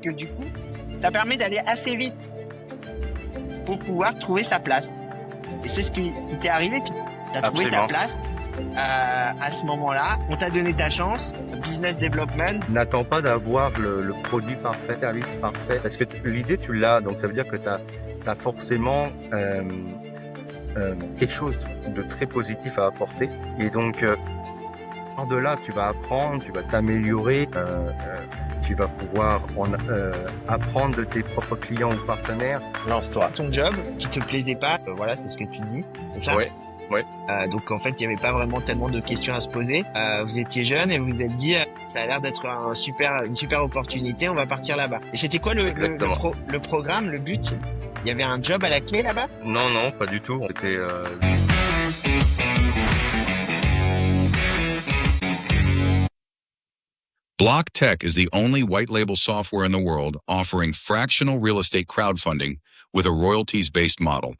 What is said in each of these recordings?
que du coup, ça permet d'aller assez vite pour pouvoir trouver sa place. Et c'est ce qui t'est arrivé. Tu as trouvé ta Absolument. place à ce moment-là. On t'a donné ta chance. Business development. N'attends pas d'avoir le produit parfait, le service parfait, parce que l'idée, tu l'as, donc ça veut dire que tu as forcément quelque chose de très positif à apporter. Et donc, de là, tu vas apprendre, tu vas t'améliorer, tu vas pouvoir apprendre de tes propres clients ou partenaires. Lance-toi. Ton job qui te plaisait pas, voilà, c'est ce que tu dis. C'est ça? Ouais, ouais. Donc en fait, il n'y avait pas vraiment tellement de questions à se poser. Vous étiez jeune et vous vous êtes dit, ça a l'air d'être une super opportunité, on va partir là-bas. Et c'était quoi le programme, le but? Il y avait un job à la clé là-bas? Non, non, pas du tout. C'était BlockTech is the only white-label software in the world offering fractional real estate crowdfunding with a royalties-based model.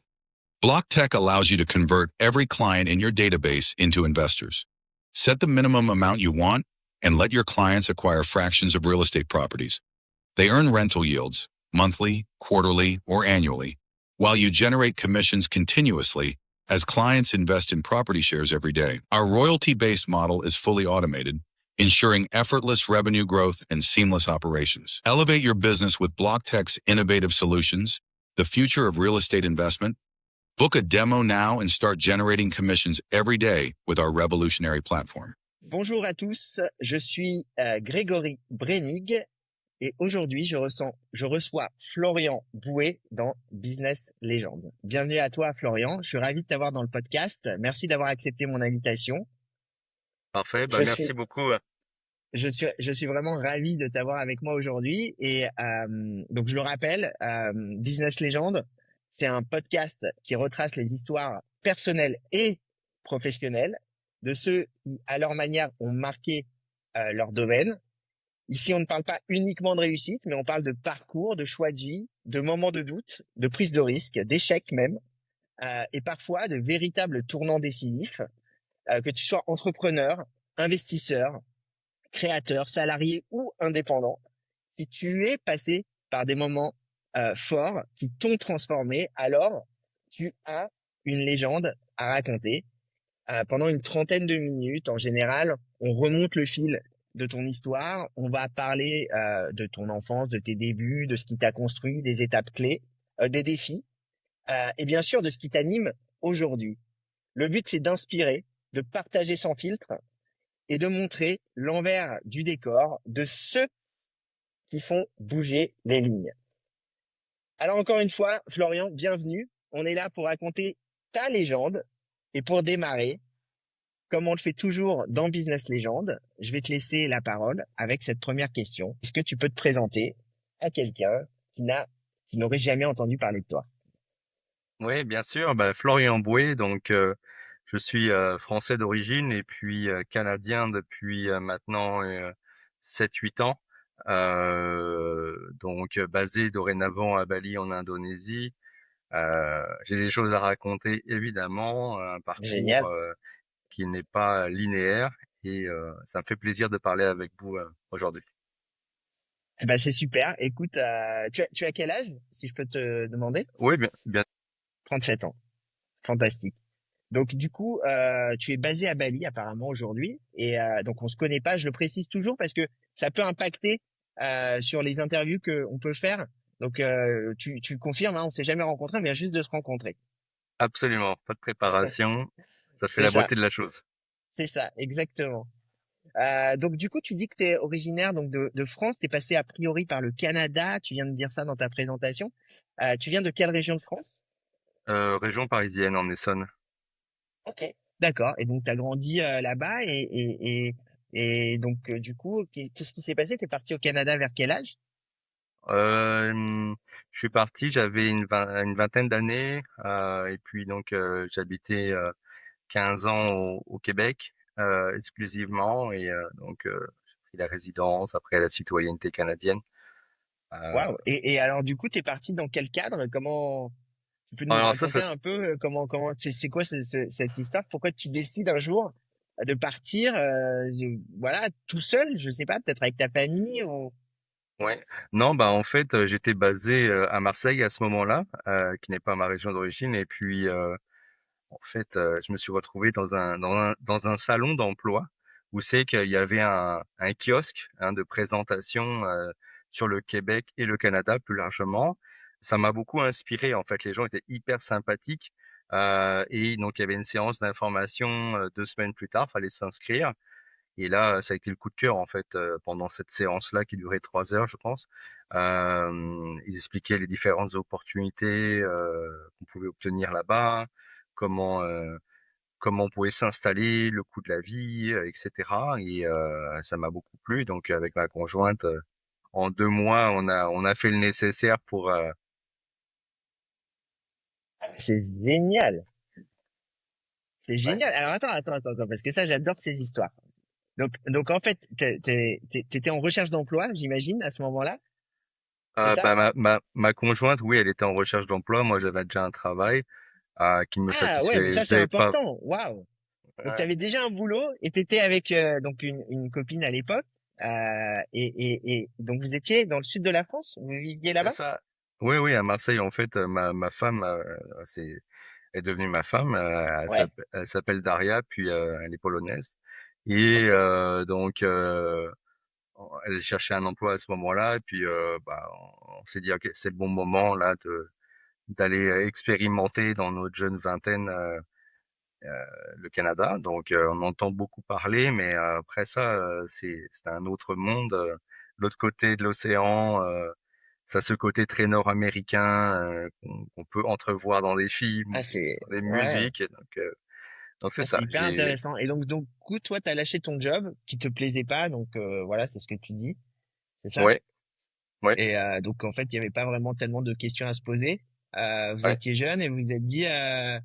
BlockTech allows you to convert every client in your database into investors. Set the minimum amount you want and let your clients acquire fractions of real estate properties. They earn rental yields, monthly, quarterly, or annually, while you generate commissions continuously as clients invest in property shares every day. Our royalty-based model is fully automated, ensuring effortless revenue growth and seamless operations. Elevate your business with BlockTech's innovative solutions, the future of real estate investment. Book a demo now and start generating commissions every day with our revolutionary platform. Bonjour à tous, je suis Grégory Brenig et aujourd'hui je reçois Florian Bouet dans Business Legend. Bienvenue à toi Florian, je suis ravi de t'avoir dans le podcast. Merci d'avoir accepté mon invitation. parfait. Merci beaucoup. Je suis vraiment ravi de t'avoir avec moi aujourd'hui et donc je le rappelle, Business Legend, c'est un podcast qui retrace les histoires personnelles et professionnelles de ceux qui, à leur manière, ont marqué leur domaine. Ici, on ne parle pas uniquement de réussite, mais on parle de parcours, de choix de vie, de moments de doute, de prise de risque, d'échecs même, et parfois de véritables tournants décisifs, que tu sois entrepreneur, investisseur, créateur, salarié ou indépendant, si tu es passé par des moments forts qui t'ont transformé, alors tu as une légende à raconter. Pendant une trentaine de minutes, en général, on remonte le fil de ton histoire, on va parler de ton enfance, de tes débuts, de ce qui t'a construit, des étapes clés, des défis, et bien sûr de ce qui t'anime aujourd'hui. Le but, c'est d'inspirer, de partager sans filtre et de montrer l'envers du décor de ceux qui font bouger les lignes. Alors encore une fois, Florian, bienvenue. On est là pour raconter ta légende. Et pour démarrer, comme on le fait toujours dans Business Legend, je vais te laisser la parole avec cette première question. Est-ce que tu peux te présenter à quelqu'un qui n'aurait jamais entendu parler de toi? Oui, bien sûr. Florian Bouet, donc je suis français d'origine et puis canadien depuis maintenant 7-8 ans. Donc basé dorénavant à Bali en Indonésie. J'ai des choses à raconter évidemment, un parcours Génial. qui n'est pas linéaire et ça me fait plaisir de parler avec vous aujourd'hui. Eh ben, c'est super. Écoute, tu as quel âge, si je peux te demander? Oui, bien, bien. 37 ans. Fantastique. Donc du coup, tu es basé à Bali apparemment aujourd'hui et donc on se connaît pas. Je le précise toujours parce que ça peut impacter sur les interviews que on peut faire. Donc tu confirmes, hein, on s'est jamais rencontrés, on vient juste de se rencontrer. Absolument, pas de préparation, ça fait C'est la ça, beauté de la chose. c'est ça, exactement. Donc du coup, tu dis que tu es originaire donc de France. Tu es passé a priori par le Canada. Tu viens de dire ça dans ta présentation. Tu viens de quelle région de France? Région parisienne en Essonne. Ok. D'accord. Et donc, tu as grandi là-bas et donc, du coup, qu'est-ce qui s'est passé? T'es parti au Canada vers quel âge? Je suis parti, j'avais une vingtaine d'années, et puis donc j'habitais 15 ans au Québec exclusivement, et donc j'ai pris la résidence, après la citoyenneté canadienne. Euh, Waouh. Et alors, du coup, t'es parti dans quel cadre? Comment tu peux nous alors raconter un peu comment c'est quoi cette histoire? Pourquoi tu décides un jour de partir, voilà, tout seul? Je sais pas, peut-être avec ta famille ou... Ouais. Non, bah en fait, j'étais basé à Marseille à ce moment-là, qui n'est pas ma région d'origine. Et puis, en fait, je me suis retrouvé dans un salon d'emploi où c'est qu'il y avait un kiosque de présentation sur le Québec et le Canada plus largement. Ça m'a beaucoup inspiré. En fait, les gens étaient hyper sympathiques. Et donc, il y avait une séance d'information 2 semaines plus tard. Fallait s'inscrire. Et là, ça a été le coup de cœur en fait pendant cette séance-là qui durait 3 heures, je pense. Ils expliquaient les différentes opportunités qu'on pouvait obtenir là-bas, comment comment on pouvait s'installer, le coût de la vie, etc. Et ça m'a beaucoup plu. Donc avec ma conjointe, en 2 mois, on a fait le nécessaire pour. C'est génial. C'est Ouais. génial. Alors attends, parce que ça, j'adore ces histoires. Donc en fait, t'étais en recherche d'emploi, j'imagine, à ce moment-là, c'est ça? Bah, ma conjointe, oui, elle était en recherche d'emploi. Moi, j'avais déjà un travail qui me Ah ouais, mais ça c'est satisfaisait pas. important. Waouh. Donc tu Ouais. avais déjà un boulot et tu étais avec donc une copine à l'époque et donc vous étiez dans le sud de la France, vous viviez C'est là-bas? ça. Oui, oui, à Marseille, en fait, ma femme est devenue ma femme. Ouais. Elle s'appelle Daria, puis elle est polonaise. Et Ok. donc, elle cherchait un emploi à ce moment-là. Et puis, bah, on s'est dit, ok, c'est le bon moment là d'aller expérimenter dans notre jeune vingtaine le Canada. Donc, on entend beaucoup parler, mais après ça, c'est un autre monde, l'autre côté de l'océan. Ça a ce côté très nord-américain qu'on peut entrevoir dans des films, Ah c'est dans des ouais. musiques. Et donc c'est Ah, ça. c'est hyper intéressant. Et donc du coup, toi, t'as lâché ton job qui te plaisait pas, donc voilà, c'est ce que tu dis, c'est ça? Ouais, ouais, Et donc en fait, il y avait pas vraiment tellement de questions à se poser. Vous ouais, étiez jeune et vous vous êtes dit, ça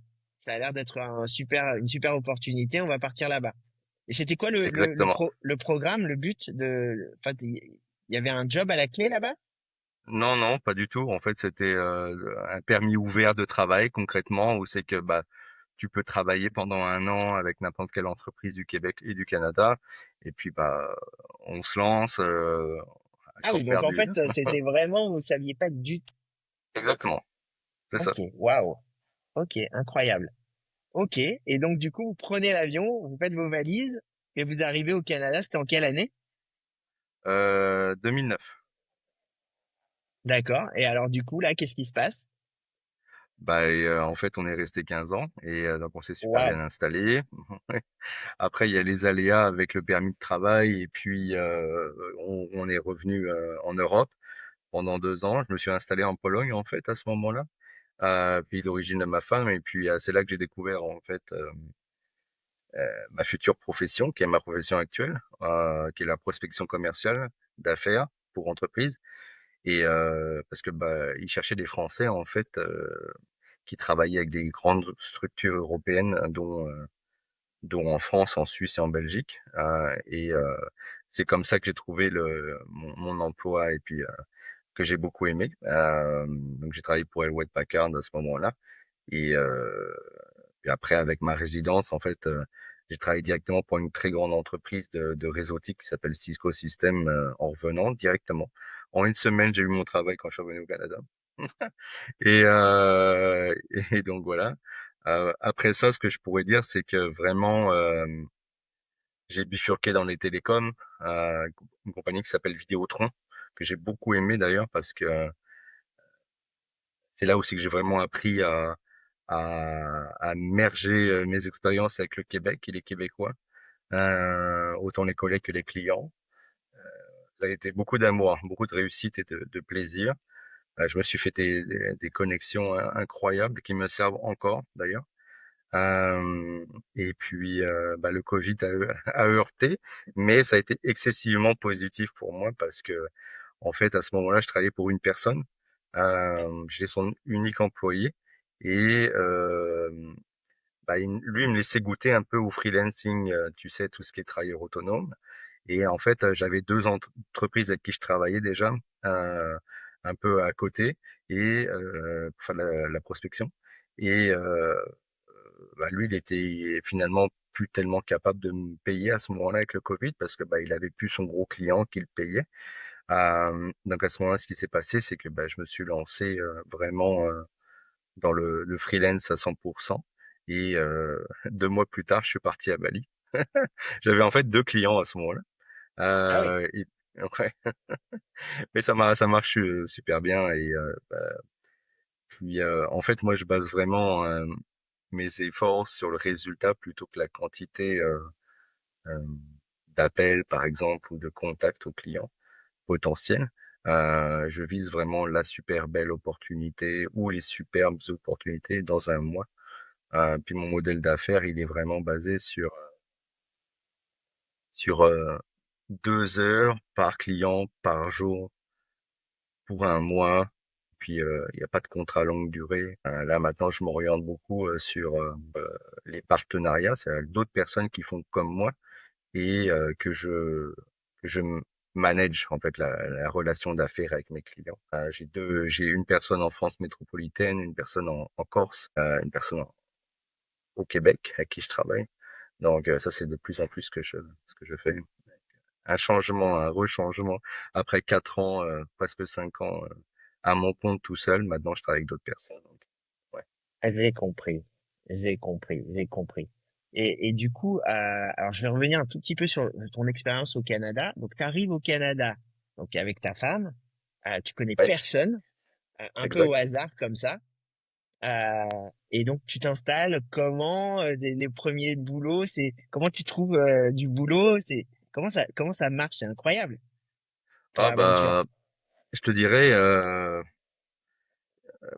a l'air d'être une super opportunité, on va partir là-bas. Et c'était quoi exactement. le programme, le but enfin, il y avait un job à la clé là-bas? Non, non, pas du tout. En fait, c'était un permis ouvert de travail concrètement, où c'est que bah tu peux travailler pendant un an avec n'importe quelle entreprise du Québec et du Canada. Et puis bah on se lance à Ah corps oui, donc en perdu. fait, c'était vraiment, vous saviez pas du tout. Exactement, c'est ça. Ok, waouh. Ok, incroyable. Ok, et donc du coup, vous prenez l'avion, vous faites vos valises et vous arrivez au Canada. C'était en quelle année? 2009. D'accord. Et alors du coup, là, qu'est-ce qui se passe? Bah, et, en fait, on est resté 15 ans et donc on s'est super Waouh. bien installé. Après, il y a les aléas avec le permis de travail et puis on est revenu en Europe pendant 2 ans. Je me suis installé en Pologne en fait à ce moment-là, pays d'origine de ma femme. Et puis c'est là que j'ai découvert en fait ma future profession, qui est ma profession actuelle, qui est la prospection commerciale d'affaires pour entreprises. Et parce que bah, ils cherchaient des Français en fait qui travaillaient avec des grandes structures européennes, dont en France, en Suisse et en Belgique. Et c'est comme ça que j'ai trouvé mon emploi et puis que j'ai beaucoup aimé. Donc j'ai travaillé pour Hewlett Packard à ce moment-là. Et puis après, avec ma résidence, en fait, j'ai travaillé directement pour une très grande entreprise de réseautique qui s'appelle Cisco Systems en revenant directement. En une semaine, j'ai eu mon travail quand je suis revenu au Canada. Et, et donc voilà. Après ça, ce que je pourrais dire, c'est que vraiment, j'ai bifurqué dans les télécoms, une compagnie qui s'appelle Vidéotron, que j'ai beaucoup aimé d'ailleurs parce que c'est là aussi que j'ai vraiment appris à merger mes expériences avec le Québec et les Québécois, autant les collègues que les clients. Ça a été beaucoup d'amour, beaucoup de réussite et de plaisir. Je me suis fait des connexions incroyables qui me servent encore d'ailleurs. Euh, et puis, bah, le Covid a heurté, mais ça a été excessivement positif pour moi parce que, en fait, à ce moment-là, je travaillais pour une personne. J'étais son unique employé et bah, lui, il me laissait goûter un peu au freelancing, tu sais, tout ce qui est travailleur autonome. Et en fait, j'avais deux entreprises avec qui je travaillais déjà, euh, un peu à côté, et pour faire la prospection. Et bah, lui, il était finalement plus tellement capable de me payer à ce moment-là avec le Covid parce que bah, il avait plus son gros client qui le payait. Donc à ce moment-là, ce qui s'est passé, c'est que bah, je me suis lancé vraiment dans le freelance à 100%. Et 2 mois plus tard, je suis parti à Bali. J'avais en fait 2 clients à ce moment-là. Ah oui. Et, ouais, mais ça marche super bien. Et puis en fait, moi, je base vraiment mes efforts sur le résultat plutôt que la quantité euh, d'appels, par exemple, ou de contacts aux clients potentiels. Je vise vraiment la super belle opportunité ou les superbes opportunités dans un mois. Puis mon modèle d'affaires, il est vraiment basé sur 2 heures par client par jour pour un mois. Puis il n'y a pas de contrat longue durée. Là maintenant, je m'oriente beaucoup sur les partenariats, c'est d'autres personnes qui font comme moi et que je manage en fait la relation d'affaires avec mes clients. J'ai une personne en France métropolitaine, une personne en Corse, une personne au Québec avec qui je travaille. Donc ça c'est de plus en plus ce que je fais. Un changement, un rechangement après 4 ans, presque 5 ans à mon compte tout seul. Maintenant je travaille avec d'autres personnes. Donc, ouais. Ah, j'ai compris. J'ai compris. J'ai compris. Et du coup, alors je vais revenir un tout petit peu sur ton expérience au Canada. Donc, tu arrives au Canada, donc avec ta femme, tu connais Ouais, personne, un peu au exact. hasard comme ça. Et donc, tu t'installes. Comment les premiers boulots, c'est comment tu trouves du boulot, c'est comment ça marche, c'est incroyable comme Ah aventure. bah je te dirais,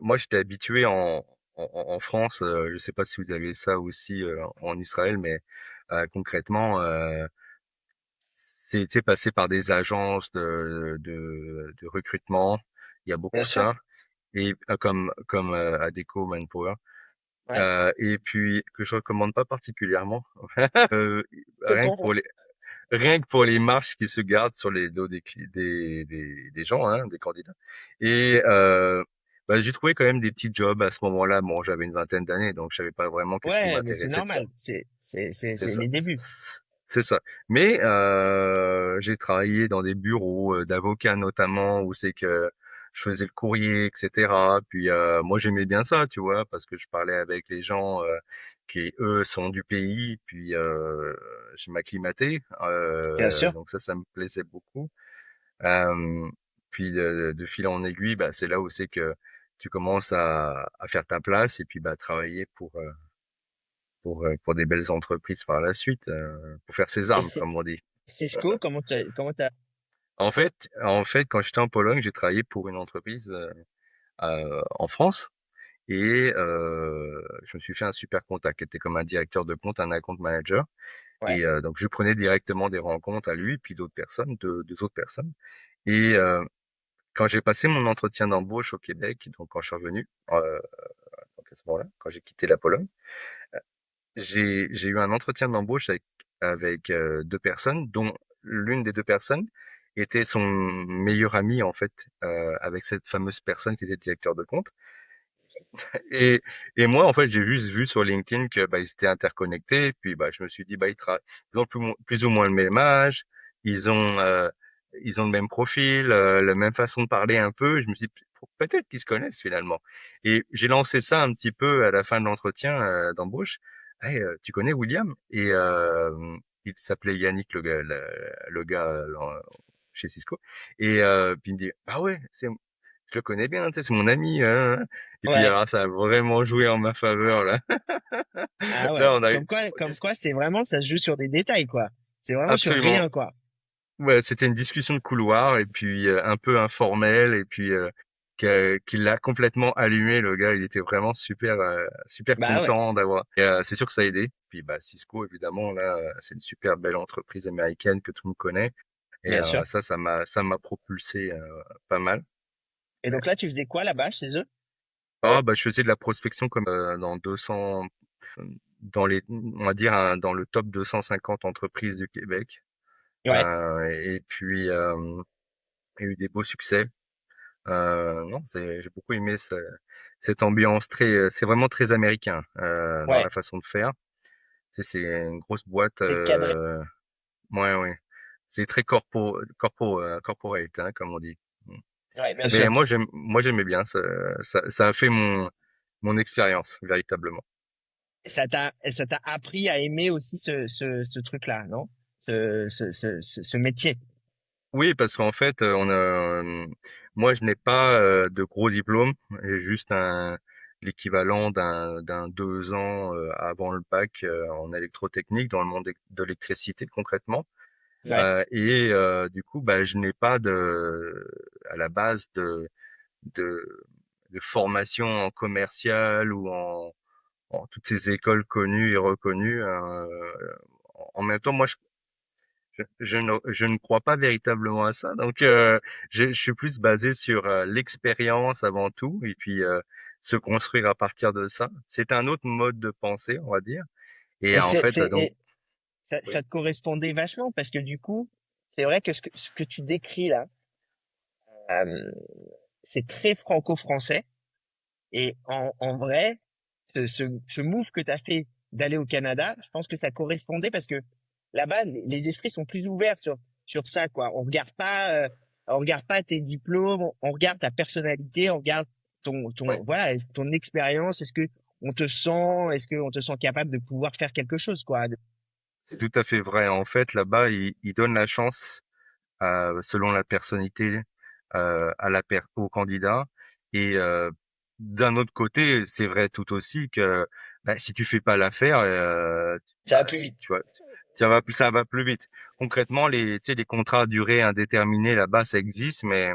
moi j'étais habitué en France. Je sais pas si vous avez ça aussi en Israël, mais concrètement, c'est tu sais, passé par des agences de recrutement. Il y a Bien beaucoup sûr. ça. Et comme Adecco, Manpower. Ouais. Et puis que je recommande pas particulièrement. Euh, Je rien que comprends. pour les rien que pour les marches qui se gardent sur les dos des gens, hein, des candidats. Et bah, j'ai trouvé quand même des petits jobs à ce moment-là. Bon, j'avais une vingtaine d'années, donc je savais pas vraiment qu'est-ce qui Ouais, mais c'est m'intéressait de faire. normal. C'est C'est ça. les débuts. C'est ça. Mais j'ai travaillé dans des bureaux d'avocats notamment où c'est que je faisais le courrier, etc. Puis moi j'aimais bien ça, tu vois, parce que je parlais avec les gens qui eux sont du pays. Puis je m'acclimatais. Bien sûr. Donc ça me plaisait beaucoup. Euh, Puis de fil en aiguille, bah, c'est là où c'est que tu commences à faire ta place et puis bah travailler pour des belles entreprises par la suite, pour faire ses Et armes, c'est comme on dit. Cisco, comment t'as, En fait, quand j'étais en Pologne, j'ai travaillé pour une entreprise en France et je me suis fait un super contact, qui était comme un directeur de compte, un account manager. ouais, Et donc, je prenais directement des rencontres à lui, puis d'autres personnes, deux autres personnes. Et quand j'ai passé mon entretien d'embauche au Québec, donc quand je suis revenu, donc à ce moment-là, quand j'ai quitté la Pologne, j'ai eu un entretien d'embauche avec 2 personnes, dont l'une des 2 personnes était son meilleur ami, en fait, avec cette fameuse personne qui était directeur de compte. Et et moi, en fait, j'ai juste vu sur LinkedIn que, bah, ils étaient interconnectés. Puis, bah, je me suis dit: «Bah, ils ont plus ou moins le même âge, ils ont, heu, ils ont le même profil, la même façon de parler un peu». Je me suis dit: «Peut-être qu'ils se connaissent finalement». Et j'ai lancé ça un petit peu à la fin de l'entretien, d'embauche: «Hey, tu connais William?» Et il s'appelait Yannick, le gars, chez Cisco. Et puis il me dit: «Ah ouais, je le connais bien, tu sais, c'est mon ami, hein, hein, hein.» Et puis ouais. alors ça a vraiment joué en ma faveur là. Ah Là, ouais. on a eu Comme quoi, c'est vraiment, ça se joue sur des détails, quoi. C'est vraiment sur absolument. rien, quoi. Ouais, c'était une discussion de couloir et puis un peu informelle et puis qui l'a complètement allumé le gars. Il était vraiment super Bah ouais, content d'avoir. Et, c'est sûr que ça a aidé. Puis bah Cisco évidemment là, c'est une super belle entreprise américaine que tout le monde connaît. Et bien sûr. ça m'a propulsé pas mal. Et donc là, tu faisais quoi là-bas chez eux? Ah bah je faisais de la prospection comme dans 200, on va dire dans le top 250 entreprises du Québec. Ouais. Et puis il y a eu des beaux succès. Non, j'ai beaucoup aimé cette ambiance c'est vraiment très américain dans la Ouais. façon de faire. Tu sais, c'est une grosse boîte. C'est cadré. Ouais, ouais. c'est très corporate, hein, comme on dit. Ouais, bien Mais sûr. moi j'aimais bien, ça a fait mon expérience véritablement. Ça t'a appris à aimer aussi ce truc-là, non? Ce métier. Oui, parce qu'en fait, moi je n'ai pas de gros diplôme, j'ai juste l'équivalent d'un 2 ans avant le bac en électrotechnique dans le monde de l'électricité concrètement. Ouais. Du coup, bah, je n'ai pas à la base de, de formation en commercial ou en toutes ces écoles connues et reconnues. En même temps, moi, je ne crois pas véritablement à ça. Donc, je suis plus basé sur l'expérience avant tout et puis se construire à partir de ça. C'est un autre mode de pensée, on va dire. Et Et en fait, donc, et ça oui, te correspondait vachement parce que du coup, c'est vrai que ce que tu décris là, euh, c'est très franco-français. Et en vrai, ce move que tu as fait d'aller au Canada, je pense que ça correspondait parce que là-bas, les esprits sont plus ouverts sur ça, quoi. On regarde pas tes diplômes, on regarde ta personnalité, on regarde oui, voilà, ton expérience. Est-ce que on te sent, est-ce qu'on te sent capable de pouvoir faire quelque chose, quoi. c'est tout à fait vrai. En fait, là-bas, ils donnent la chance selon la personnalité au candidat. Et d'un autre côté, c'est vrai tout aussi que bah, si tu fais pas l'affaire, Ça va plus vite. tu vois, ça va plus vite. Concrètement, tu sais, les contrats à durée indéterminée là-bas, ça existe, mais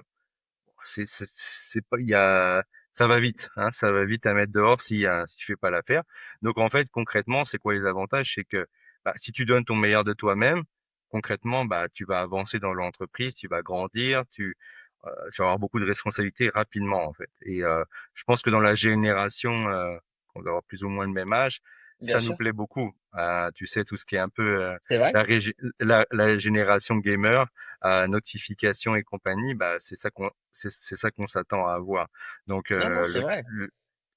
c'est pas, ça va vite, hein, ça va vite à mettre dehors si tu fais pas l'affaire. Donc en fait, concrètement, c'est quoi les avantages? C'est que bah, si tu donnes ton meilleur de toi-même, concrètement, bah, tu vas avancer dans l'entreprise, tu vas grandir, tu vas avoir beaucoup de responsabilités rapidement en fait. Et je pense que dans la génération, on doit avoir plus ou moins le même âge, Bien ça nous sûr. plaît beaucoup. Tu sais, tout ce qui est un peu C'est vrai? la génération gamer, notifications et compagnie, bah, c'est ça qu'on s'attend à avoir. Donc Non, non, c'est vrai.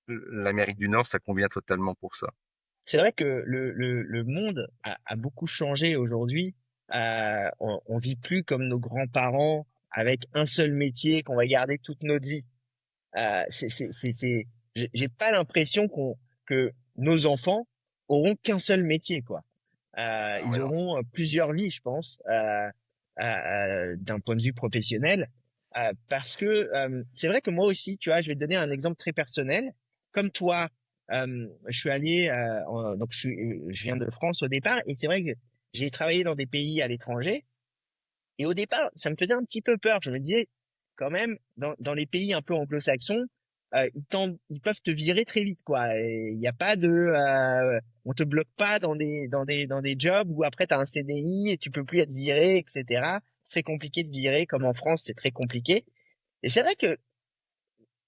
l'Amérique du Nord, ça convient totalement pour ça. C'est vrai que le monde a beaucoup changé aujourd'hui. On vit plus comme nos grands-parents avec un seul métier qu'on va garder toute notre vie. J'ai pas l'impression que nos enfants auront qu'un seul métier, quoi. Ah Ils ouais, non. auront plusieurs vies, je pense, d'un point de vue professionnel. Parce que c'est vrai que moi aussi, tu vois, je vais te donner un exemple très personnel. Comme toi, je suis allé, donc je viens de France au départ, et c'est vrai que j'ai travaillé dans des pays à l'étranger. Et au départ, ça me faisait un petit peu peur. Je me disais, quand même, dans les pays un peu anglo-saxons, ils peuvent te virer très vite, quoi. Il n'y a pas on te bloque pas dans des jobs où après tu as un CDI et tu peux plus être viré, etc. C'est très compliqué de virer, comme en France, c'est très compliqué. Et c'est vrai que,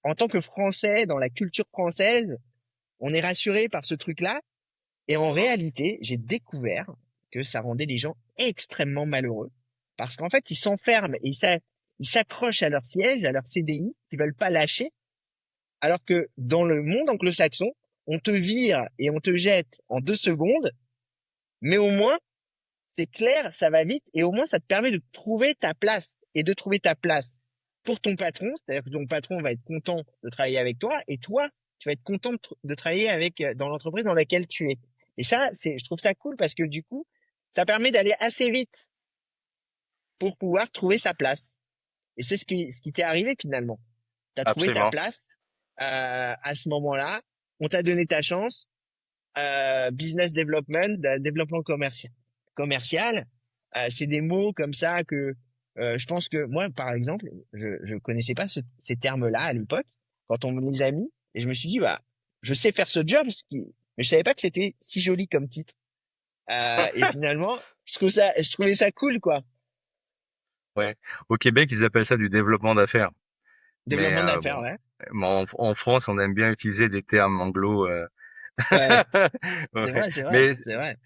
en tant que Français, dans la culture française, on est rassuré par ce truc-là. Et en réalité, j'ai découvert que ça rendait les gens extrêmement malheureux. Parce qu'en fait, ils s'enferment et ils s'accrochent à leur siège, à leur CDI, ils veulent pas lâcher. Alors que dans le monde anglo-saxon, on te vire et on te jette en 2 secondes, mais au moins, c'est clair, ça va vite et au moins, ça te permet de trouver ta place et de trouver ta place pour ton patron. C'est-à-dire que ton patron va être content de travailler avec toi et toi, tu vas être content de travailler avec, dans l'entreprise dans laquelle tu es. Et ça, je trouve ça cool parce que du coup, ça permet d'aller assez vite pour pouvoir trouver sa place. Et c'est ce qui t'est arrivé finalement. Tu as trouvé ta Absolument. place à ce moment-là. On t'a donné ta chance. Business development, développement commercial. C'est des mots comme ça que je pense que moi, par exemple, je connaissais pas ces termes-là à l'époque quand on me les a mis. Et je me suis dit, bah, je sais faire ce job, mais je savais pas que c'était si joli comme titre. Et finalement, je trouvais ça cool, quoi. Ouais. Au Québec, ils appellent ça du développement d'affaires. Mais Développement d'affaires, bon, ouais. en France, on aime bien utiliser des termes anglo. Ouais, c'est Ouais. vrai, c'est vrai, Mais c'est vrai.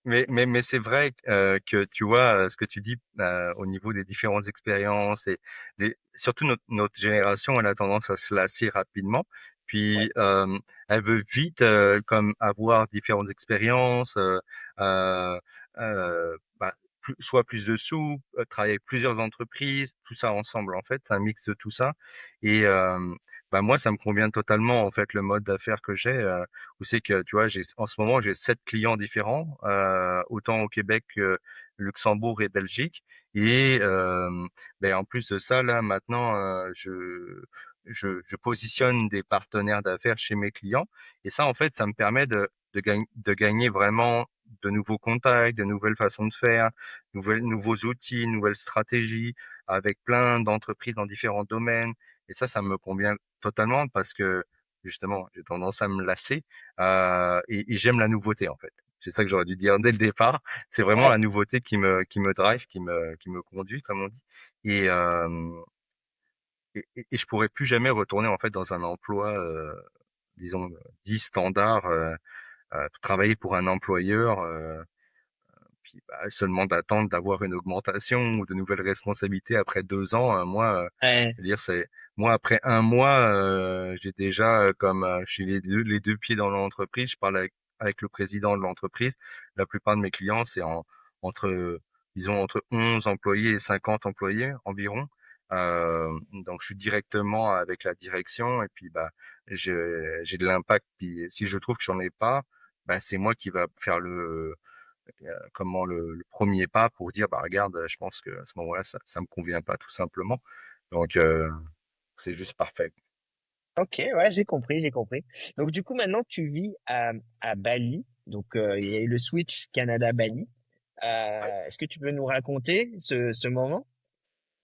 mais c'est vrai que tu vois ce que tu dis au niveau des différentes expériences et surtout notre génération, elle a tendance à se lasser rapidement. Ouais, Puis elle veut vite comme avoir différentes expériences, bah, soit plus de sous, travailler avec plusieurs entreprises, tout ça ensemble en fait, un mix de tout ça. Et bah moi, ça me convient totalement en fait le mode d'affaires que j'ai. Où c'est que tu vois, j'ai en ce moment j'ai 7 clients différents, autant au Québec que Luxembourg et Belgique. Et ben en plus de ça, là maintenant, je positionne des partenaires d'affaires chez mes clients. Et ça, en fait, ça me permet de gagner vraiment de nouveaux contacts, de nouvelles façons de faire, nouveaux outils, nouvelles stratégies avec plein d'entreprises dans différents domaines. Et ça me convient totalement parce que justement, j'ai tendance à me lasser et j'aime la nouveauté en fait. C'est ça que j'aurais dû dire dès le départ. C'est vraiment Ouais. la nouveauté qui me drive, qui me conduit, comme on dit. Et, et je pourrais plus jamais retourner en fait dans un emploi, disons, dit standard, travailler pour un employeur. Puis bah, seulement d'attendre d'avoir une augmentation ou de nouvelles responsabilités après 2 ans. Moi, Ouais. je veux dire, c'est moi après un mois, j'ai déjà comme j'ai les deux pieds dans l'entreprise. Je parle avec le président de l'entreprise. La plupart de mes clients, c'est entre disons entre 11 employés et 50 employés environ. Donc je suis directement avec la direction et puis bah j'ai de l'impact. Puis si je trouve que j'en ai pas, bah c'est moi qui va faire comment le premier pas pour dire bah regarde, je pense que à ce moment-là ça me convient pas tout simplement. Donc c'est juste parfait. Ok, ouais, j'ai compris, j'ai compris. Donc du coup, maintenant, tu vis à Bali. Donc il y a eu le switch Canada-Bali. Est-ce que tu peux nous raconter ce moment?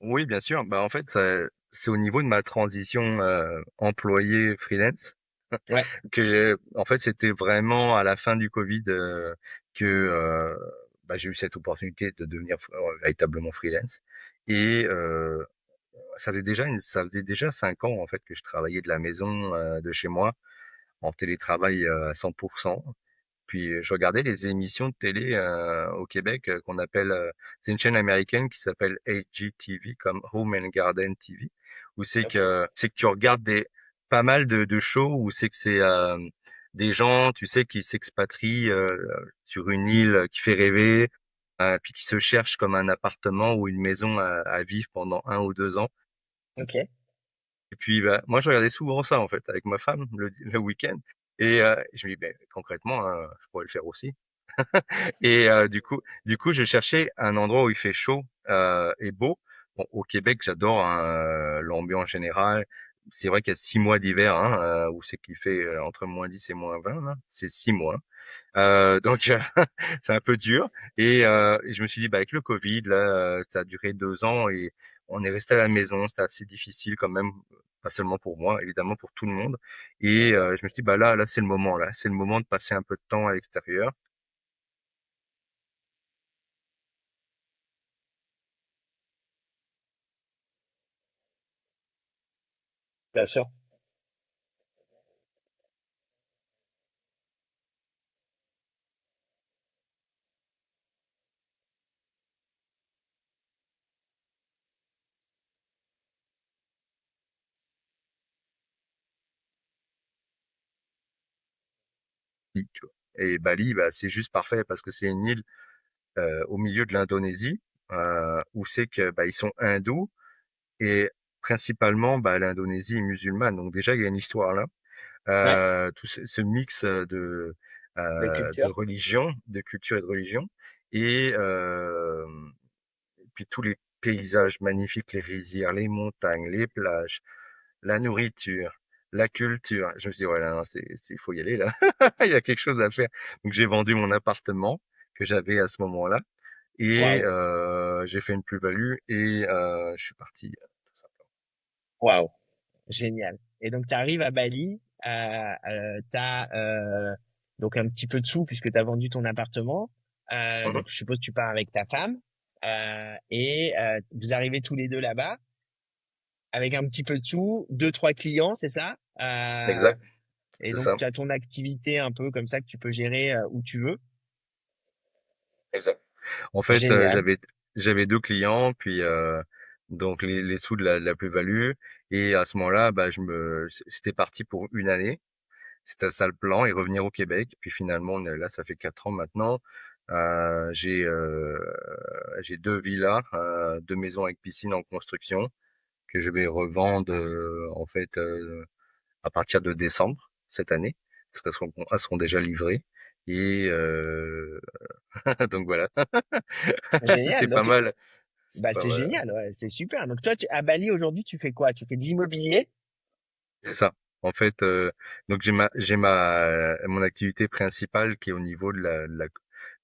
Oui, bien sûr. Bah en fait c'est au niveau de ma transition employé freelance Ouais. que en fait c'était vraiment à la fin du Covid que bah, j'ai eu cette opportunité de devenir véritablement freelance et ça faisait déjà 5 ans en fait que je travaillais de la maison de chez moi en télétravail à 100%. Puis je regardais les émissions de télé au Québec qu'on appelle, c'est une chaîne américaine qui s'appelle HGTV comme Home and Garden TV, où Ok. c'est que tu regardes pas mal de shows où c'est que c'est des gens, tu sais, qui s'expatrient sur une île qui fait rêver, puis qui se cherchent comme un appartement ou une maison à vivre pendant 1 ou 2 ans. Ok. Et puis, bah, moi, je regardais souvent ça, en fait, avec ma femme, le week-end. Et je me dis, ben, concrètement, je pourrais le faire aussi. Et du coup, je cherchais un endroit où il fait chaud et beau. Bon, au Québec, j'adore hein, l'ambiance générale. C'est vrai qu'il y a 6 mois d'hiver, hein, où c'est qu'il fait entre -10 et -20. Là. C'est 6 mois. Donc c'est un peu dur et je me suis dit bah avec le Covid là ça a duré 2 ans et on est resté à la maison, c'était assez difficile quand même, pas seulement pour moi, évidemment pour tout le monde. Et je me suis dit bah là c'est le moment là, c'est le moment de passer un peu de temps à l'extérieur. Bien sûr. Tu vois. Et Bali bah c'est juste parfait parce que c'est une île au milieu de l'Indonésie où c'est que bah ils sont hindous et principalement bah l'Indonésie est musulmane donc déjà il y a une histoire là. Ouais. Tout ce mix De de culture. religion, de culture et de religion et puis tous les paysages magnifiques, les rizières, les montagnes, les plages, la nourriture, la culture. Je me suis dit: «Ouais, là, non, c'est faut y aller là, il y a quelque chose à faire». Donc j'ai vendu mon appartement que j'avais à ce moment-là et Waouh. j'ai fait une plus-value et je suis parti, tout simplement. Waouh. Génial. Et donc, tu arrives à Bali, tu as donc un petit peu de sous puisque tu as vendu ton appartement. Mmh mh. Donc, je suppose que tu pars avec ta femme et vous arrivez tous les deux là-bas avec un petit peu de sous, deux, trois clients, c'est ça? Exact, Et c'est donc, ça, tu as ton activité un peu comme ça que tu peux gérer où tu veux. exact. En fait, Génial. j'avais 2 clients, puis donc les sous de la plus-value et à ce moment-là, bah, c'était parti pour une année. C'était ça le plan et revenir au Québec. Puis finalement, on est là, ça fait 4 ans maintenant J'ai 2 villas, 2 maisons avec piscine en construction que je vais revendre, en fait, à partir de décembre cette année, parce elles seront déjà livrées et donc voilà. Génial. C'est pas Donc, mal, c'est bah, pas c'est mal. génial. Ouais, c'est super. Donc, toi, à Bali, aujourd'hui, tu fais quoi? Tu fais de l'immobilier? C'est ça. En fait, donc mon activité principale qui est au niveau de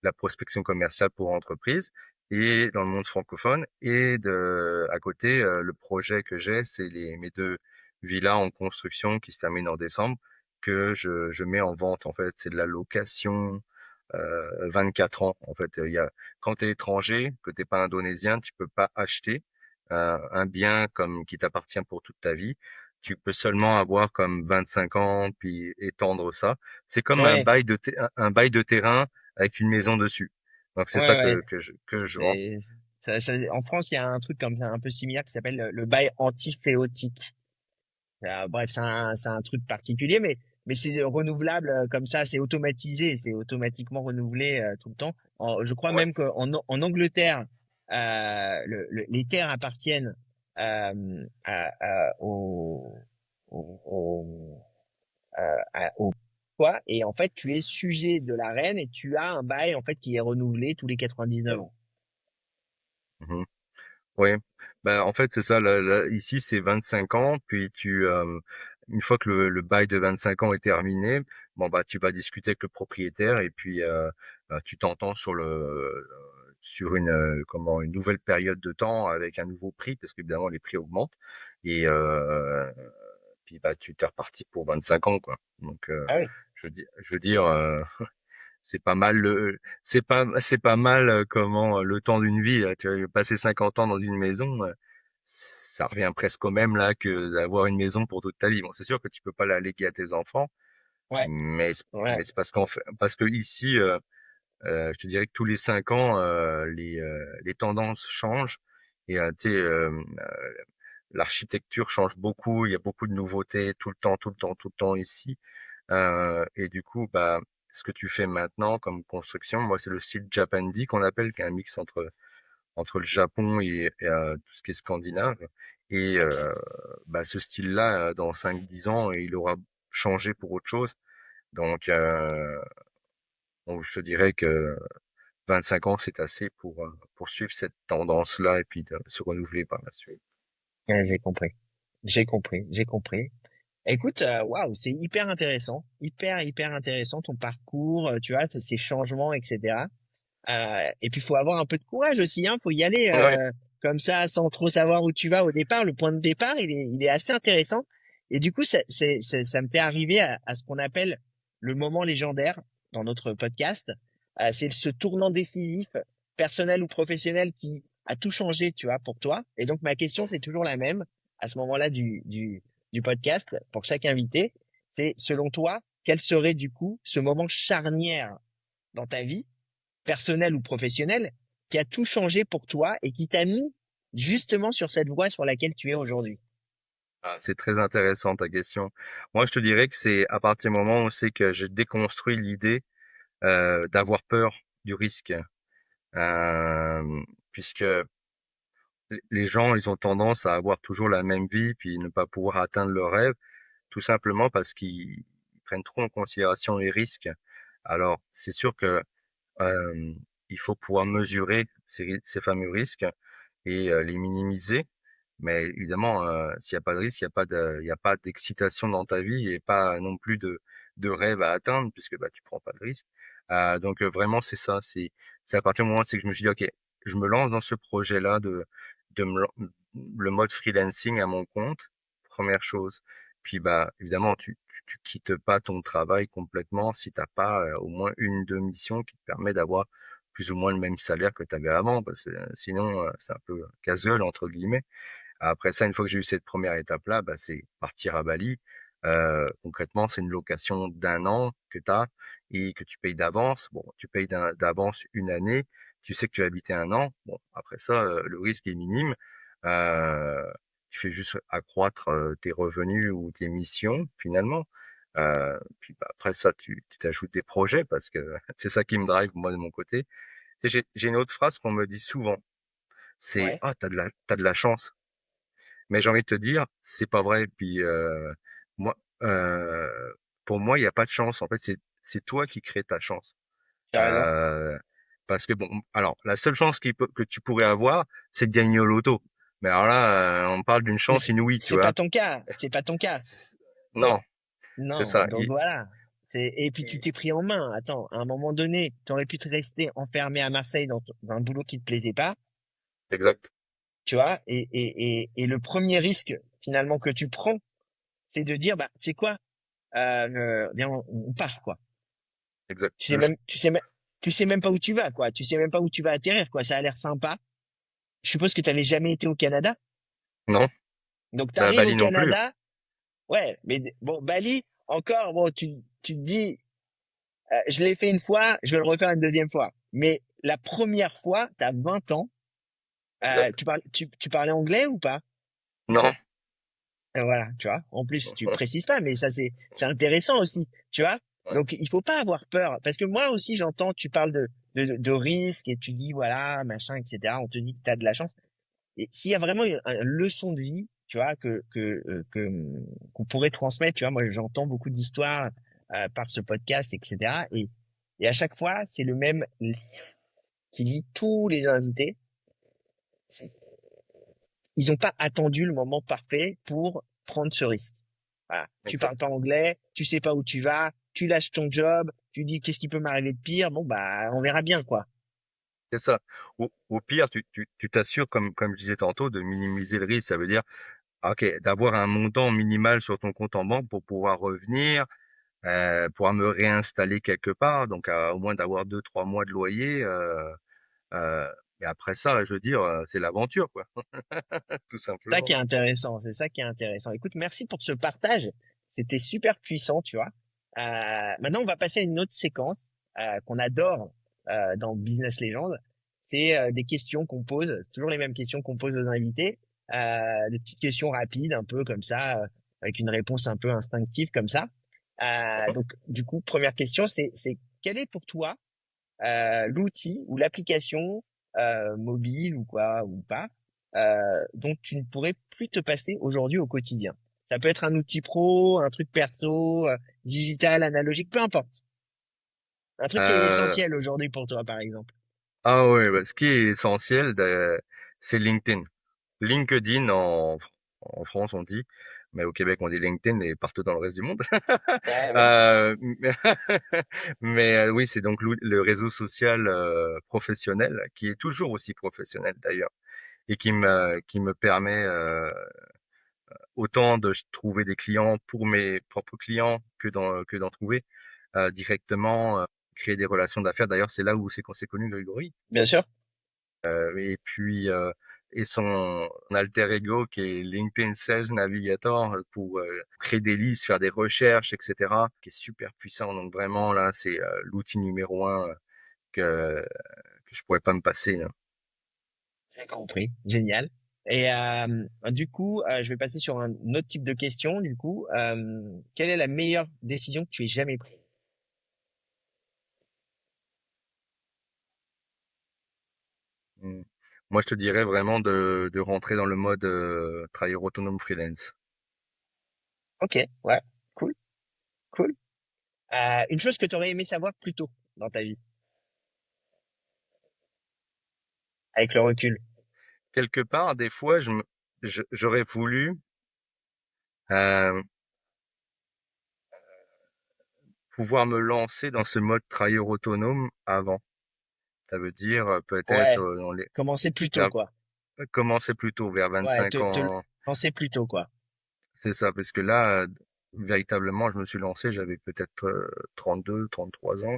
la prospection commerciale pour entreprises et dans le monde francophone et à côté, le projet que j'ai, c'est mes 2 villas en construction qui se terminent en décembre que je mets en vente. En fait, c'est de la location, 24 ans. En fait, quand tu es étranger, que t'es pas indonésien, tu peux pas acheter un bien comme qui t'appartient pour toute ta vie. Tu peux seulement avoir comme 25 ans, puis étendre ça. C'est comme Ouais, un bail de terrain avec une maison dessus. Donc c'est ça ouais, ouais. que je vends. C'est, en France, il y a un truc comme ça, un peu similaire qui s'appelle le bail antiféotique. Bref, c'est un truc particulier, mais c'est renouvelable comme ça, c'est automatisé, c'est automatiquement renouvelé tout le temps. Je crois Ouais. même en Angleterre, les terres appartiennent au, au quoi, et en fait, tu es sujet de la reine et tu as un bail en fait qui est renouvelé tous les 99 ans. Mhm. Oui, ben en fait c'est ça. Ici c'est 25 ans, puis une fois que le bail de 25 ans est terminé, bon bah tu vas discuter avec le propriétaire et puis tu t'entends sur une nouvelle période de temps avec un nouveau prix parce qu'évidemment les prix augmentent et puis bah tu t'es reparti pour 25 ans quoi. Donc Ah oui. je veux dire c'est pas mal c'est pas mal le temps d'une vie là. Tu vas passer 50 ans dans une maison, ça revient presque au même là que d'avoir une maison pour toute ta vie. Bon, c'est sûr que tu peux pas la léguer à tes enfants, Ouais, ouais, mais c'est parce que ici, je te dirais que tous les 5 ans, les tendances changent et tu sais, l'architecture change beaucoup. Il y a beaucoup de nouveautés tout le temps, tout le temps, tout le temps ici. Et du coup, bah, ce que tu fais maintenant comme construction, moi, c'est le style Japandi qu'on appelle, qui est un mix entre le Japon et tout ce qui est scandinave. Et ok. bah, ce style-là, dans 5 10 ans, il aura changé pour autre chose. Donc, je te dirais que 25 ans, c'est assez pour suivre cette tendance-là et puis de se renouveler par la suite. Ouais, j'ai compris. J'ai compris, j'ai compris. Écoute, waouh, c'est hyper intéressant, hyper intéressant ton parcours, tu vois, ces changements, etc. Et puis faut avoir un peu de courage aussi, hein, faut y aller Ouais, comme ça sans trop savoir où tu vas au départ. Le point de départ, il est assez intéressant. Et du coup, ça me fait arriver à ce qu'on appelle le moment légendaire dans notre podcast. C'est ce tournant décisif, personnel ou professionnel, qui a tout changé, tu vois, pour toi. Et donc ma question, c'est toujours la même à ce moment-là du podcast pour chaque invité. C'est selon toi, quel serait du coup ce moment charnière dans ta vie, personnel ou professionnel, qui a tout changé pour toi et qui t'a mis justement sur cette voie sur laquelle tu es aujourd'hui? ah, c'est très intéressant ta question. Moi, je te dirais que c'est à partir du moment où c'est que j'ai déconstruit l'idée d'avoir peur du risque, puisque les gens, ils ont tendance à avoir toujours la même vie, puis ne pas pouvoir atteindre leurs rêves, tout simplement parce qu'ils prennent trop en considération les risques. Alors, c'est sûr que euh, il faut pouvoir mesurer ces fameux risques et les minimiser. Mais évidemment, s'il n'y a pas de risque, il y a pas d'excitation dans ta vie et pas non plus de rêve à atteindre puisque bah, tu prends pas de risque. Donc vraiment, c'est ça. C'est à partir du moment où c'est que je me suis dit, OK, je me lance dans ce projet-là le mode freelancing à mon compte, première chose. Puis bah évidemment, tu quittes pas ton travail complètement si t'as pas au moins une deux missions qui te permet d'avoir plus ou moins le même salaire que tu avais avant, parce que sinon c'est un peu casse-gueule entre guillemets. Après ça, une fois que j'ai eu cette première étape-là, bah, c'est partir à Bali. Concrètement, c'est une location d'1 an que tu as et que tu payes d'avance. Bon, tu payes d'avance une année. Tu sais que tu vas habiter 1 an. Bon, après ça, le risque est minime. Tu fais juste accroître tes revenus ou tes missions finalement. Puis bah, après ça, tu t'ajoutes des projets parce que c'est ça qui me drive moi de mon côté. Tu sais, j'ai une autre phrase qu'on me dit souvent, c'est Ouais. ah t'as de la chance. Mais j'ai envie de te dire, c'est pas vrai. Puis moi, pour moi, il y a pas de chance. En fait, c'est toi qui crée ta chance. Tu as raison. Euh, Parce que bon, alors la seule chance que tu pourrais avoir, c'est de gagner au loto. Mais alors là, on parle d'une Mais chance inouïe, tu c'est pas vois. ton cas. C'est pas ton cas. C'est- Non, c'est Non. ça. Donc voilà. Et puis tu t'es pris en main. Attends, à un moment donné, tu aurais pu te rester enfermé à Marseille dans un boulot qui te plaisait pas, Exact, tu vois. Et le premier risque finalement que tu prends, c'est de dire, bah, tu sais quoi, viens, on part, quoi. exact. Tu sais même, tu sais même pas où tu vas, quoi. Tu sais même pas où tu vas atterrir, quoi. Ça a l'air sympa. Je suppose que tu n'avais jamais été au Canada. Non, Donc, tu bah arrives au Bali non plus. Canada. Ouais, mais bon, Bali, encore, bon, tu te dis, je l'ai fait une fois, je vais le refaire une deuxième fois. Mais la première fois, tu as 20 ans. Exact. Tu parlais anglais ou pas? Non. Voilà, tu vois. En plus, tu précises pas, mais ça, c'est intéressant aussi, tu vois. Ouais, Donc, il faut pas avoir peur. Parce que moi aussi, j'entends, tu parles de risques et tu dis, voilà, machin, etc. On te dit que tu as de la chance. Et s'il y a vraiment une leçon de vie, tu vois, qu'on pourrait transmettre, tu vois, moi j'entends beaucoup d'histoires par ce podcast, etc. Et à chaque fois, c'est le même livre qui lit tous les invités. Ils n'ont pas attendu le moment parfait pour prendre ce risque. Voilà. Tu exact. parles pas anglais, tu sais pas où tu vas, tu lâches ton job, tu dis qu'est-ce qui peut m'arriver de pire. Bon bah, on verra bien quoi. C'est ça. Au pire, tu t'assures, comme je disais tantôt, de minimiser le risque. Ça veut dire, ok, d'avoir un montant minimal sur ton compte en banque pour pouvoir revenir, pouvoir me réinstaller quelque part. Donc, au moins d'avoir 2, 3 mois de loyer. Euh, et après ça, je veux dire, c'est l'aventure, quoi, tout C'est ça qui simplement. est intéressant, c'est ça qui est intéressant. Écoute, merci pour ce partage. C'était super puissant, tu vois. Maintenant, on va passer à une autre séquence qu'on adore dans Business Legend. C'est des questions qu'on pose, toujours les mêmes questions qu'on pose aux invités, des petites questions rapides, un peu comme ça, avec une réponse un peu instinctive comme ça. Mhm. Donc, du coup, première question, c'est quel est pour toi l'outil ou l'application mobile ou quoi ou pas dont tu ne pourrais plus te passer aujourd'hui au quotidien. Ça peut être un outil pro, un truc perso, digital, analogique, peu importe. Un truc qui est Euh, essentiel aujourd'hui pour toi, par exemple. ah ouais, bah, ce qui est essentiel, c'est LinkedIn. LinkedIn en France, on dit, mais au Québec, on dit LinkedIn et partout dans le reste du monde. Ouais, ouais. Euh, mais oui, c'est donc le réseau social professionnel qui est toujours aussi professionnel d'ailleurs et qui me permet autant de trouver des clients pour mes propres clients que d'en trouver directement, créer des relations d'affaires. D'ailleurs, c'est là où c'est qu'on s'est connu, Grégory. Bien sûr. Et puis et son alter ego qui est LinkedIn Sales Navigator pour créer des listes, faire des recherches, etc. qui est super puissant. Donc vraiment là, c'est l'outil numéro un que je pourrais pas me passer, là. J'ai compris. Génial. Et du coup, je vais passer sur un autre type de question. Du coup, quelle est la meilleure décision que tu aies jamais prise? Mm. Moi, je te dirais vraiment de rentrer dans le mode travailleur autonome freelance. Ok, ouais, cool, cool. Une chose que tu aurais aimé savoir plus tôt dans ta vie, avec le recul. Quelque part, des fois, j'aurais voulu euh, pouvoir me lancer dans ce mode travailleur autonome avant. Ça veut dire peut-être Ouais, dans les commencer plus tôt, vers quoi. commencer plus tôt, vers Ouais, 25 te ans. lancer plus tôt, quoi. C'est ça, parce que là, véritablement, je me suis lancé, j'avais peut-être 32, 33 ans.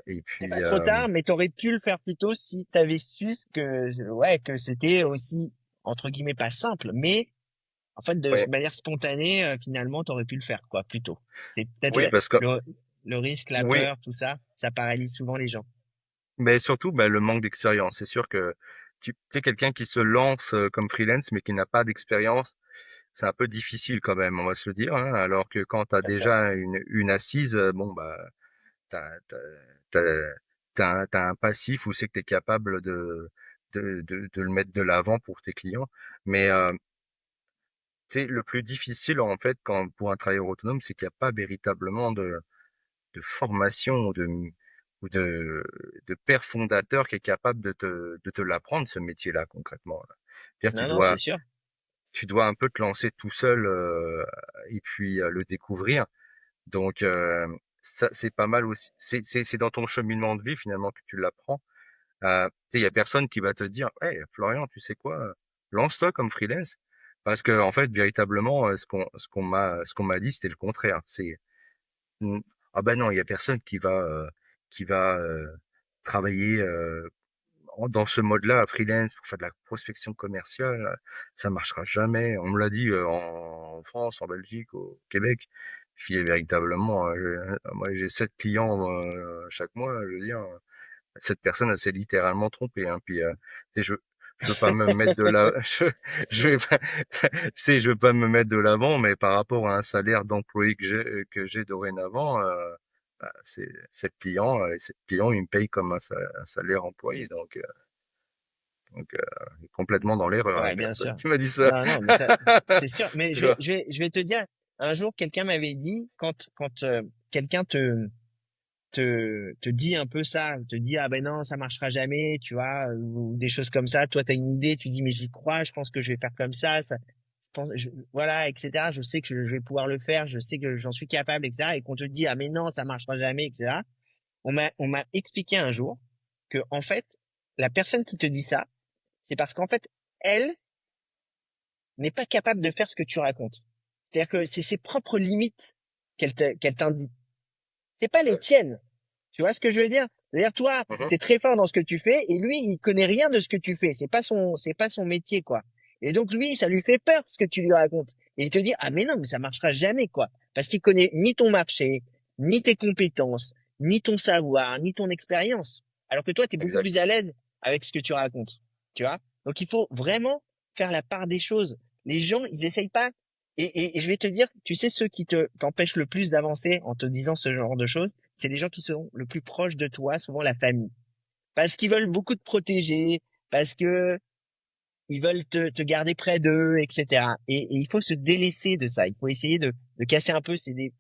Et C'est puis, pas trop tard, mais t'aurais pu le faire plus tôt si t'avais su que, ouais, que c'était aussi, entre guillemets, pas simple, mais en fait, de ouais, manière spontanée, finalement, t'aurais pu le faire, quoi, plus tôt. C'est peut-être oui, parce que, le risque, la oui, peur, tout ça, ça paralyse souvent les gens. mais surtout, bah, le manque d'expérience. C'est sûr que tu sais, quelqu'un qui se lance comme freelance, mais qui n'a pas d'expérience, c'est un peu difficile quand même, on va se le dire, hein. Alors que quand tu as Tout à fait. déjà une assise, bon, bah, t'as, t'as, t'as, t'as un passif où c'est que tu es capable de le mettre de l'avant pour tes clients. Mais tu sais, le plus difficile, en fait, pour un travailleur autonome, c'est qu'il n'y a pas véritablement de formation ou de père fondateur qui est capable de te l'apprendre, ce métier-là, concrètement. C'est-à-dire, Non, non, c'est sûr. tu dois un peu te lancer tout seul et puis le découvrir. Donc, ça, c'est pas mal aussi. C'est dans ton cheminement de vie, finalement, que tu l'apprends. Tu sais, il y a personne qui va te dire, hey, Florian, tu sais quoi, lance-toi comme freelance. Parce que, en fait, véritablement, ce qu'on m'a dit, c'était le contraire. Mm, ah ben non, il y a personne qui va travailler dans ce mode-là, freelance, pour faire de la prospection commerciale. Ça marchera jamais. On me l'a dit en France, en Belgique, au Québec. Puis véritablement, moi j'ai 7 clients chaque mois. Je veux dire, cette personne, elle s'est littéralement trompée. Hein. Puis, tu sais, je veux pas me mettre de la, je vais pas, tu sais, je veux pas me mettre de l'avant, mais par rapport à un salaire d'employé que j'ai dorénavant, c'est client, il me paye comme un salaire employé. Donc, il est complètement dans l'erreur, la Ouais, bien personne sûr. qui m'a dit ça. Non, non, mais ça, c'est sûr. Mais Tu vois? je vais te dire, un jour, quelqu'un m'avait dit, quand quelqu'un te dit un peu ça, te dit, ah ben non, ça marchera jamais, tu vois, ou des choses comme ça. Toi, tu as une idée, tu dis, mais j'y crois, je pense que je vais faire comme ça, voilà, etc. Je sais que je vais pouvoir le faire, je sais que j'en suis capable, etc. Et qu'on te dit, ah mais non, ça marchera jamais, etc. On m'a expliqué un jour que, en fait, la personne qui te dit ça, c'est parce qu'en fait, elle n'est pas capable de faire ce que tu racontes. C'est-à-dire que c'est ses propres limites qu'elle t'indique. C'est pas les tiennes. Tu vois ce que je veux dire? C'est-à-dire, toi, Mhm. t'es très fort dans ce que tu fais et lui, il connaît rien de ce que tu fais. C'est pas son métier, quoi. Et donc, lui, ça lui fait peur ce que tu lui racontes. Et il te dit, ah, mais non, mais ça marchera jamais, quoi. Parce qu'il connaît ni ton marché, ni tes compétences, ni ton savoir, ni ton expérience. Alors que toi, t'es beaucoup Exact. plus à l'aise avec ce que tu racontes. Tu vois? Donc, il faut vraiment faire la part des choses. Les gens, ils essayent pas. Et je vais te dire, tu sais, ceux qui t'empêchent le plus d'avancer en te disant ce genre de choses, c'est les gens qui sont le plus proches de toi, souvent la famille. Parce qu'ils veulent beaucoup te protéger, parce que ils veulent te garder près d'eux, etc. Et il faut se délaisser de ça. Il faut essayer de casser un peu. C'est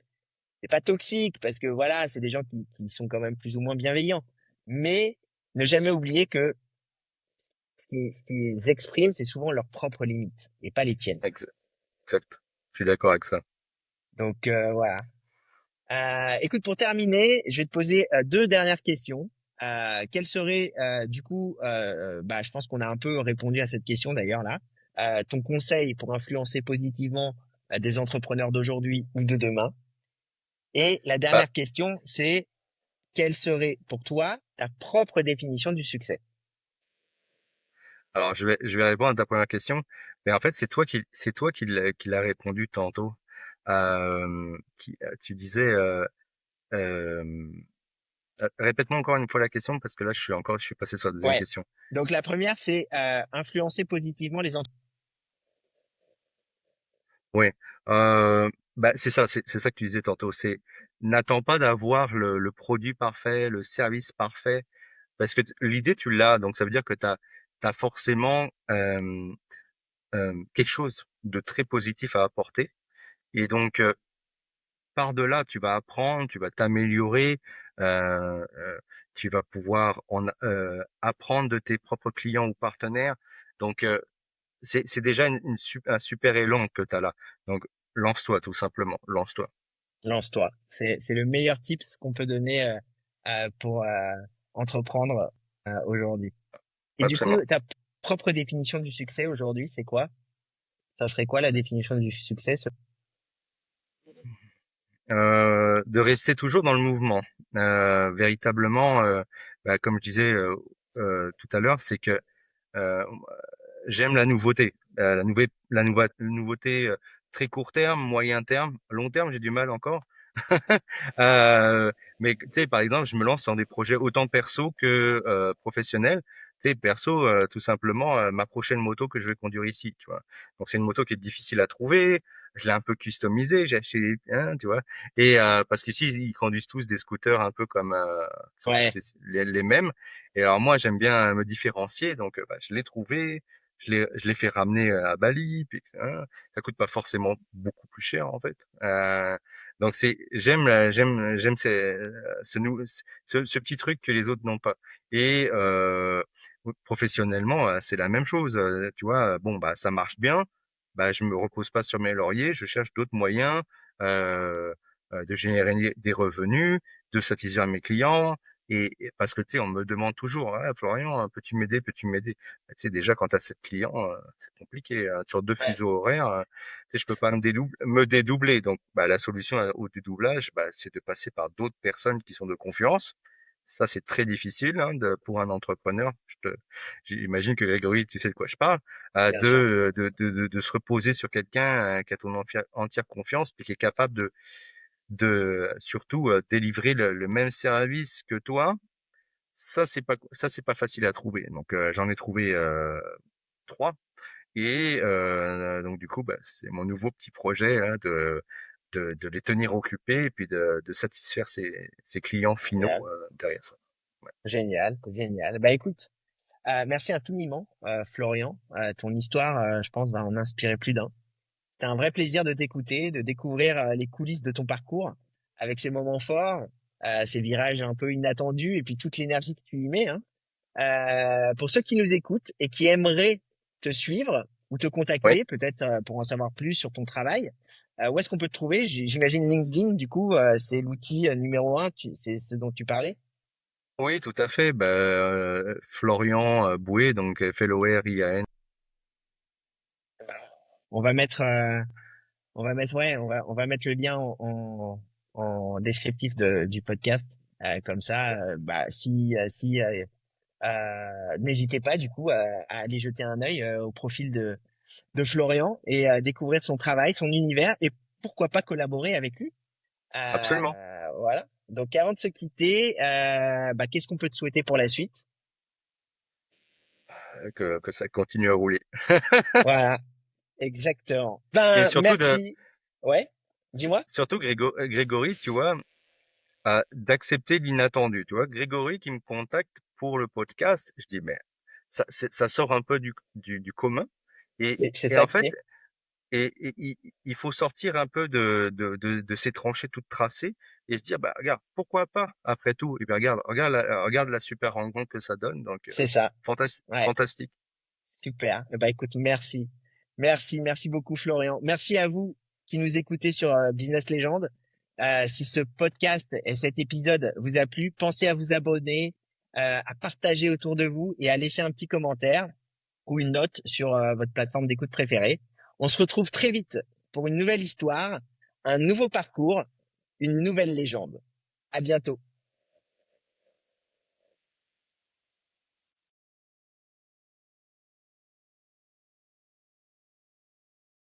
pas toxique, parce que voilà, c'est des gens qui sont quand même plus ou moins bienveillants. Mais ne jamais oublier que ce qu'ils expriment, c'est souvent leurs propres limites et pas les tiennes. Exact. Exact. Je suis d'accord avec ça. Donc voilà. Écoute, pour terminer, je vais te poser deux dernières questions. Quel serait du coup, bah, je pense qu'on a un peu répondu à cette question d'ailleurs là. Ton conseil pour influencer positivement des entrepreneurs d'aujourd'hui ou de demain. Et la Bah, dernière question, c'est quelle serait pour toi ta propre définition du succès? alors, je vais répondre à ta première question, mais en fait, c'est toi qui l'as répondu tantôt. Tu disais, euh, répète-moi encore une fois la question parce que là, je suis passé sur la deuxième Ouais. question. Donc la première, c'est influencer positivement les entrepreneurs. Oui, bah c'est ça, c'est ça que tu disais tantôt. N'attends pas d'avoir le produit parfait, le service parfait, parce que l'idée tu l'as, donc ça veut dire que t'as forcément quelque chose de très positif à apporter, et donc par de là, tu vas apprendre, tu vas t'améliorer, tu vas pouvoir apprendre de tes propres clients ou partenaires. Donc, c'est déjà un super élan que tu as là. Donc, lance-toi tout simplement, lance-toi. Lance-toi. C'est le meilleur tips qu'on peut donner pour entreprendre aujourd'hui. Et du coup, Absolument. ta propre définition du succès aujourd'hui, c'est quoi? Ça serait quoi la définition du succès? De rester toujours dans le mouvement. Véritablement, bah, comme je disais tout à l'heure, c'est que euh, j'aime la nouveauté, la nouveauté très court terme, moyen terme, long terme, j'ai du mal encore. Mais tu sais, par exemple, je me lance dans des projets autant perso que professionnels. Tu sais, perso, tout simplement, ma prochaine moto que je vais conduire ici, tu vois. Donc c'est une moto qui est difficile à trouver. Je l'ai un peu customisée, j'ai acheté tu vois. Et parce qu'ici ils conduisent tous des scooters un peu comme, qui sont tous Ouais, les mêmes. Et alors moi j'aime bien me différencier, donc bah, je l'ai trouvé, je l'ai fait ramener à Bali, puis ça coûte pas forcément beaucoup plus cher en fait. Donc j'aime ce petit truc que les autres n'ont pas. Et professionnellement, c'est la même chose. Tu vois, bon bah ça marche bien. Bah je me repose pas sur mes lauriers. Je cherche d'autres moyens euh, de générer des revenus, de satisfaire mes clients. Et parce que tu sais, on me demande toujours, ah, Florian, peux-tu m'aider, peux-tu m'aider? Bah, tu sais déjà quand tu as 7 clients, c'est compliqué. Sur deux ouais, fuseaux horaires, tu sais, je peux pas me dédoubler. Donc bah la solution au dédoublage, bah, c'est de passer par d'autres personnes qui sont de confiance. Ça, c'est très difficile pour un entrepreneur. J'imagine que Grégory, tu sais de quoi je parle, bien sûr. de se reposer sur quelqu'un qui a ton entière confiance et qui est capable de surtout délivrer le même service que toi. Ça, c'est pas facile à trouver. Donc, j'en ai trouvé trois. Et donc, du coup, bah, c'est mon nouveau petit projet de les tenir occupés et puis de satisfaire ses clients finaux Génial, derrière ça. Ouais. génial, génial. Bah écoute, merci infiniment, Florian. Ton histoire, je pense, va en inspirer plus d'un. C'était un vrai plaisir de t'écouter, de découvrir les coulisses de ton parcours avec ses moments forts, ces virages un peu inattendus et puis toute l'énergie que tu y mets, hein. Pour ceux qui nous écoutent et qui aimeraient te suivre ou te Oui. contacter, peut-être pour en savoir plus sur ton travail, où est-ce qu'on peut te trouver? J'imagine LinkedIn, du coup, c'est l'outil numéro un, c'est ce dont tu parlais. Oui, tout à fait. Bah, Florian Bouet, donc F-L-O-R-I-A-N. On va mettre, ouais, on va mettre le lien en descriptif du podcast. Comme ça, bah, n'hésitez pas du coup à aller jeter un œil au profil de Florian et découvrir son travail, son univers et pourquoi pas collaborer avec lui. Absolument. Voilà. Donc avant de se quitter, bah, qu'est-ce qu'on peut te souhaiter pour la suite? Que ça continue à rouler. Voilà, exactement. Et Ben surtout merci. Ouais, dis-moi. surtout Grégory, tu vois, d'accepter l'inattendu. Tu vois, Grégory qui me contacte pour le podcast, je dis mais ça sort un peu du commun. C'est Et en taquiner. fait, il faut sortir un peu de ces tranchées toutes tracées et se dire bah regarde, pourquoi pas après tout. Et bien regarde la super rencontre que ça donne. Donc C'est ça. Ouais. fantastique. Super. Eh ben, écoute, merci. Merci beaucoup, Florian. Merci à vous qui nous écoutez sur Business Legend. Si ce podcast et cet épisode vous a plu, pensez à vous abonner, à partager autour de vous et à laisser un petit commentaire ou une note sur votre plateforme d'écoute préférée. On se retrouve très vite pour une nouvelle histoire, un nouveau parcours, une nouvelle légende. À bientôt.